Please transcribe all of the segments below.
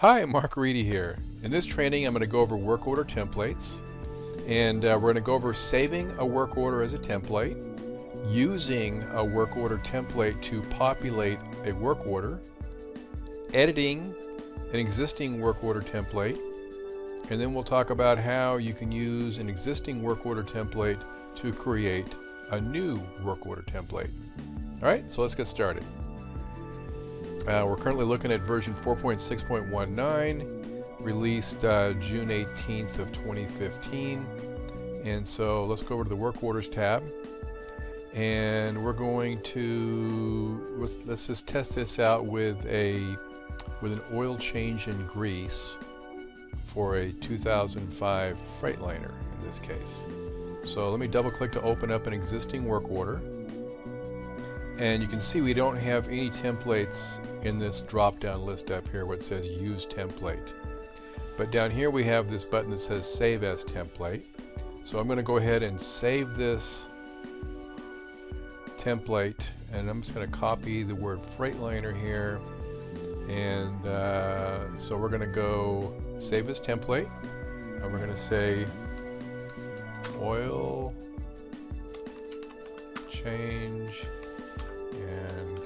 Hi, Mark Reedy here. In this training I'm going to go over work order templates, and we're going to go over saving a work order as a template, using a work order template to populate a work order, editing an existing work order template, and then we'll talk about how you can use an existing work order template to create a new work order template. Alright, so let's get started. We're currently looking at version 4.6.19, released June 18th of 2015. And so let's go over to the Work Orders tab, and we're going to let's just test this out with an oil change in grease for a 2005 Freightliner in this case. So let me double click to open up an existing work order. And you can see we don't have any templates in this drop-down list up here where it says Use Template. But down here we have this button that says Save as Template. So I'm going to go ahead and save this template, and I'm just going to copy the word Freightliner here. And so we're going to go Save as Template, and we're going to say Oil Change and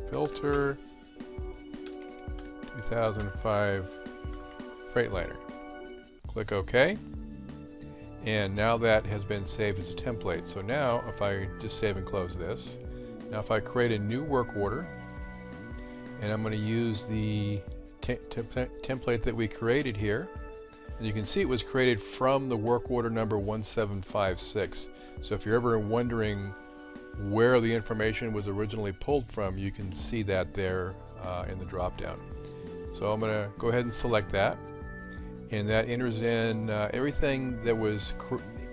Filter 2005 Freightliner. Click OK, and now that has been saved as a template. So now if I just save and close this, now if I create a new work order, and I'm going to use the template that we created here, and you can see it was created from the work order number 1756. So if you're ever wondering where the information was originally pulled from, you can see that there in the drop down. So I'm going to go ahead and select that, and that enters in everything that was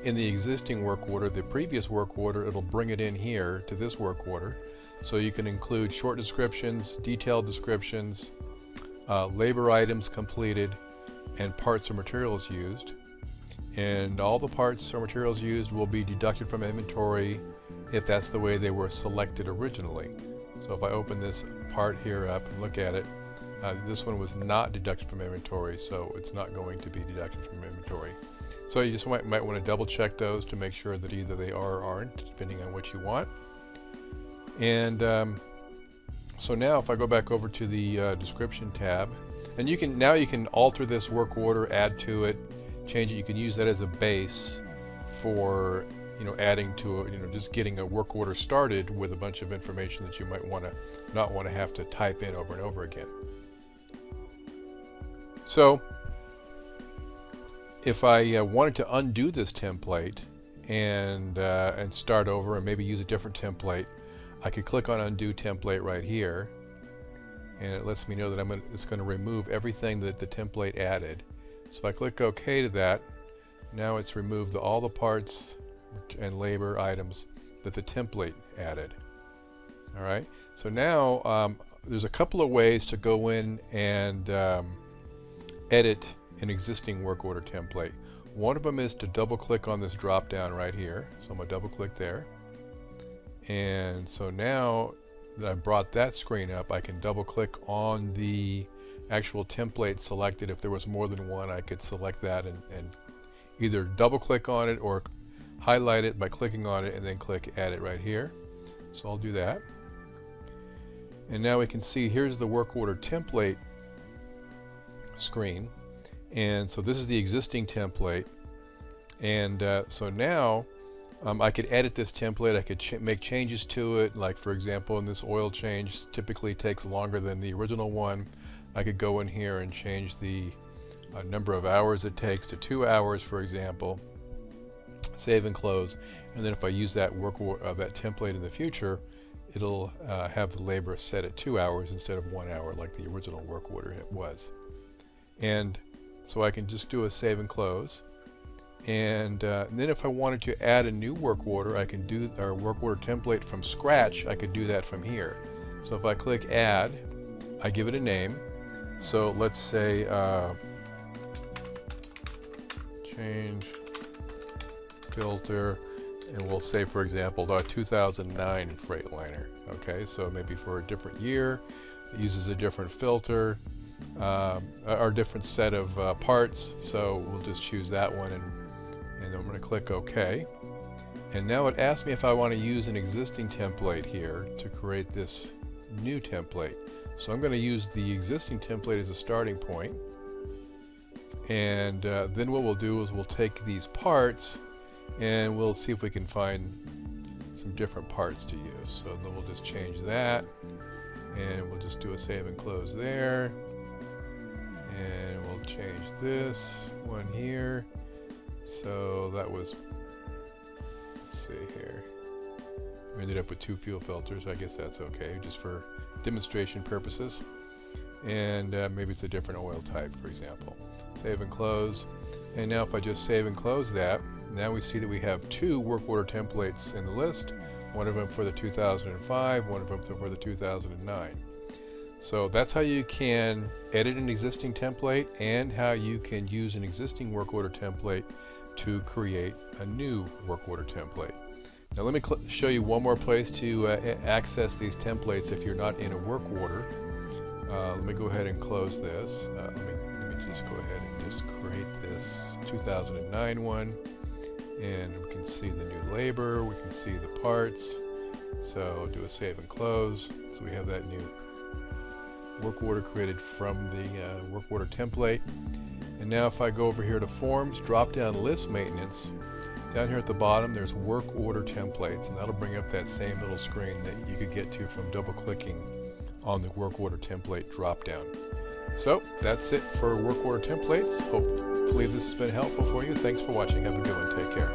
in the existing work order, the previous work order. It'll bring it in here to this work order, so you can include short descriptions, detailed descriptions, labor items completed, and parts or materials used. And all the parts or materials used will be deducted from inventory if that's the way they were selected originally. So if I open this part here up and look at it, this one was not deducted from inventory, so it's not going to be deducted from inventory. So you just might want to double check those to make sure that either they are or aren't, depending on what you want. And so now if I go back over to the description tab, and you can alter this work order, add to it, change it. You can use that as a base for adding to it, just getting a work order started with a bunch of information that you might not want to have to type in over and over again. So if I wanted to undo this template and start over and maybe use a different template, I could click on Undo Template right here, and it lets me know that it's going to remove everything that the template added. So if I click OK to that, now it's removed all the parts and labor items that the template added. Alright, so now there's a couple of ways to go in and edit an existing work order template. One of them is to double click on this drop down right here. So I'm going to double click there, and so now that I brought that screen up, I can double click on the actual template selected. If there was more than one, I could select that and either double click on it or highlight it by clicking on it and then click Edit right here. So I'll do that. And now we can see here's the work order template screen. And so this is the existing template. And so now I could edit this template. I could make changes to it. Like for example, in this oil change typically takes longer than the original one. I could go in here and change the number of hours it takes to 2 hours, for example. Save and close, and then if I use that that template in the future, it'll have the labor set at 2 hours instead of 1 hour like the original work order it was. And so I can just do a save and close, and then if I wanted to add a new work order, I can do our work order template from scratch. I could do that from here. So if I click Add, I give it a name. So let's say change filter, and we'll say for example 2009 Freightliner. Okay, so maybe for a different year, it uses a different filter, our different set of parts. So we'll just choose that one, and then I'm going to click OK. And now it asks me if I want to use an existing template here to create this new template. So I'm going to use the existing template as a starting point. And then what we'll do is we'll take these parts and we'll see if we can find some different parts to use. So then we'll just change that, and we'll just do a save and close there. And we'll change this one here. So that was, let's see here. We ended up with 2 fuel filters. I guess that's okay, just for demonstration purposes. And maybe it's a different oil type, for example. Save and close. And now if I just save and close that, now we see that we have 2 work order templates in the list. One of them for the 2005, one of them for the 2009. So that's how you can edit an existing template, and how you can use an existing work order template to create a new work order template. Now let me show you one more place to access these templates if you're not in a work order. Let me go ahead and close this. Let me just go ahead and just create this 2009 one, and we can see the new labor, we can see the parts. So do a save and close. So we have that new work order created from the work order template. And now if I go over here to Forms, drop down List Maintenance, down here at the bottom there's Work Order Templates, and that'll bring up that same little screen that you could get to from double clicking on the Work Order Template drop down. So that's it for Work Order Templates. Hopefully this has been helpful for you. Thanks for watching. Have a good one. Take care.